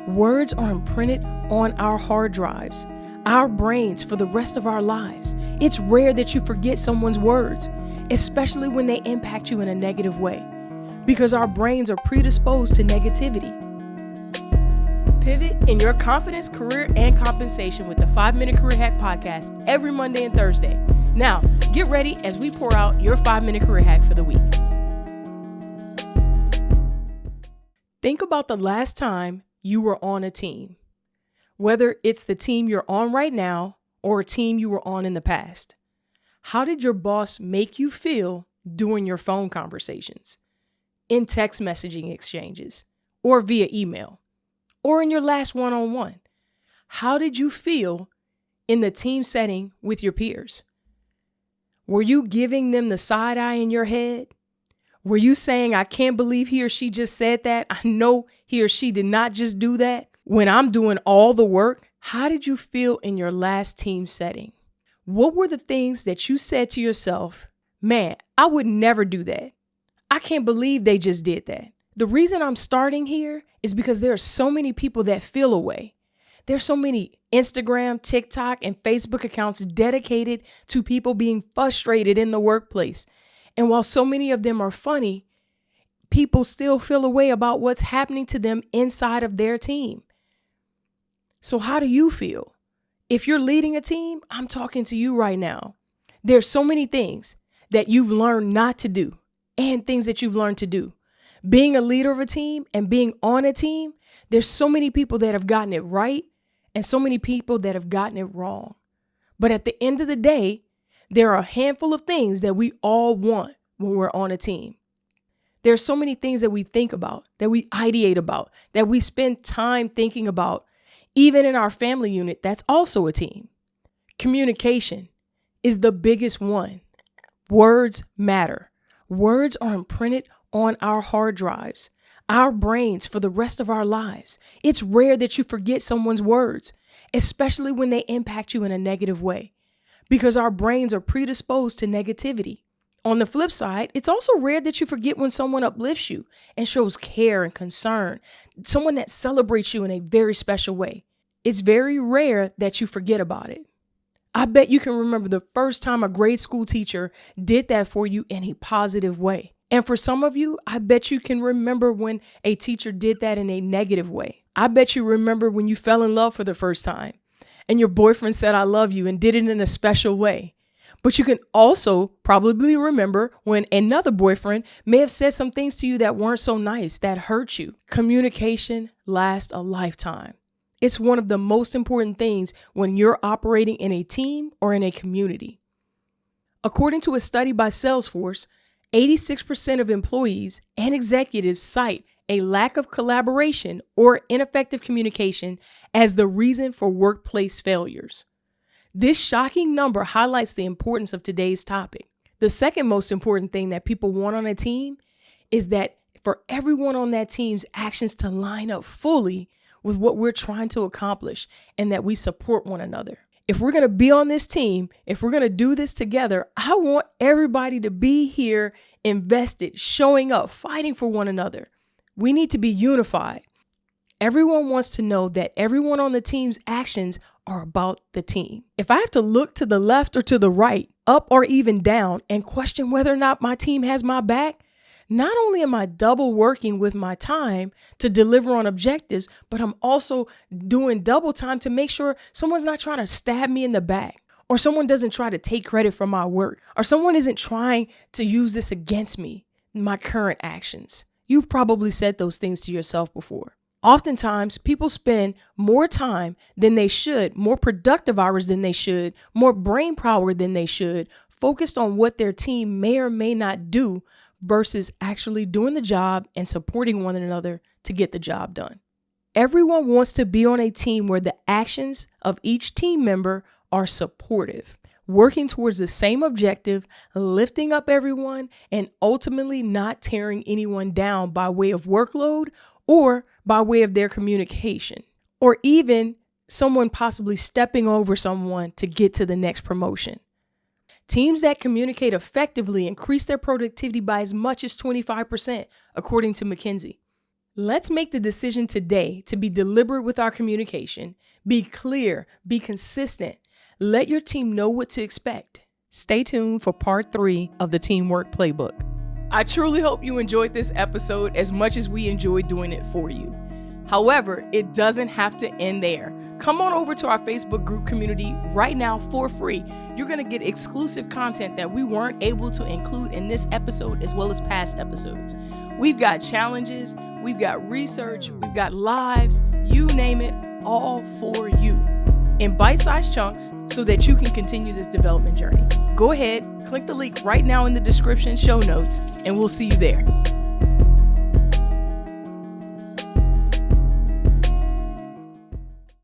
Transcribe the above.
Words are imprinted on our hard drives, our brains for the rest of our lives. It's rare that you forget someone's words, especially when they impact you in a negative way, because our brains are predisposed to negativity. Pivot in your confidence, career, and compensation with the 5-Minute Career Hack Podcast every Monday and Thursday. Now, get ready as we pour out your 5-Minute Career Hack for the week. Think about the last time you were on a team, whether it's the team you're on right now or a team you were on in the past. How did your boss make you feel during your phone conversations, in text messaging exchanges, or via email, or in your last one-on-one? How did you feel in the team setting with your peers? Were you giving them the side eye in your head? Were you saying, I can't believe he or she just said that? I know he or she did not just do that. When I'm doing all the work, how did you feel in your last team setting? What were the things that you said to yourself? Man, I would never do that. I can't believe they just did that. The reason I'm starting here is because there are so many people that feel away. There's so many Instagram, TikTok, and Facebook accounts dedicated to people being frustrated in the workplace. And while so many of them are funny, people still feel a way about what's happening to them inside of their team. So how do you feel? If you're leading a team, I'm talking to you right now. There's so many things that you've learned not to do and things that you've learned to do. Being a leader of a team and being on a team, there's so many people that have gotten it right and so many people that have gotten it wrong. But at the end of the day, there are a handful of things that we all want when we're on a team. There's so many things that we think about, that we ideate about, that we spend time thinking about. Even in our family unit, that's also a team. Communication is the biggest one. Words matter. Words are imprinted on our hard drives, our brains for the rest of our lives. It's rare that you forget someone's words, especially when they impact you in a negative way, because our brains are predisposed to negativity. On the flip side, it's also rare that you forget when someone uplifts you and shows care and concern, someone that celebrates you in a very special way. It's very rare that you forget about it. I bet you can remember the first time a grade school teacher did that for you in a positive way. And for some of you, I bet you can remember when a teacher did that in a negative way. I bet you remember when you fell in love for the first time and your boyfriend said, I love you, and did it in a special way. But you can also probably remember when another boyfriend may have said some things to you that weren't so nice, that hurt you. Communication lasts a lifetime. It's one of the most important things when you're operating in a team or in a community. According to a study by Salesforce, 86% of employees and executives cite a lack of collaboration or ineffective communication as the reason for workplace failures. This shocking number highlights the importance of today's topic. The second most important thing that people want on a team is that for everyone on that team's actions to line up fully with what we're trying to accomplish and that we support one another. If we're going to be on this team, if we're going to do this together, I want everybody to be here, invested, showing up, fighting for one another. We need to be unified. Everyone wants to know that everyone on the team's actions are about the team. If I have to look to the left or to the right, up or even down, and question whether or not my team has my back, not only am I double working with my time to deliver on objectives, but I'm also doing double time to make sure someone's not trying to stab me in the back, or someone doesn't try to take credit for my work, or someone isn't trying to use this against me, my current actions. You've probably said those things to yourself before. Oftentimes, people spend more time than they should, more productive hours than they should, more brain power than they should, focused on what their team may or may not do versus actually doing the job and supporting one another to get the job done. Everyone wants to be on a team where the actions of each team member are supportive, working towards the same objective, lifting up everyone, and ultimately not tearing anyone down by way of workload or by way of their communication, or even someone possibly stepping over someone to get to the next promotion. Teams that communicate effectively increase their productivity by as much as 25%, according to McKinsey. Let's make the decision today to be deliberate with our communication, be clear, be consistent. Let your team know what to expect. Stay tuned for part 3 of the Teamwork Playbook. I truly hope you enjoyed this episode as much as we enjoyed doing it for you. However, it doesn't have to end there. Come on over to our Facebook group community right now for free. You're going to get exclusive content that we weren't able to include in this episode as well as past episodes. We've got challenges, we've got research, we've got lives, you name it, all for you in bite-sized chunks so that you can continue this development journey. Go ahead, click the link right now in the description show notes, and we'll see you there.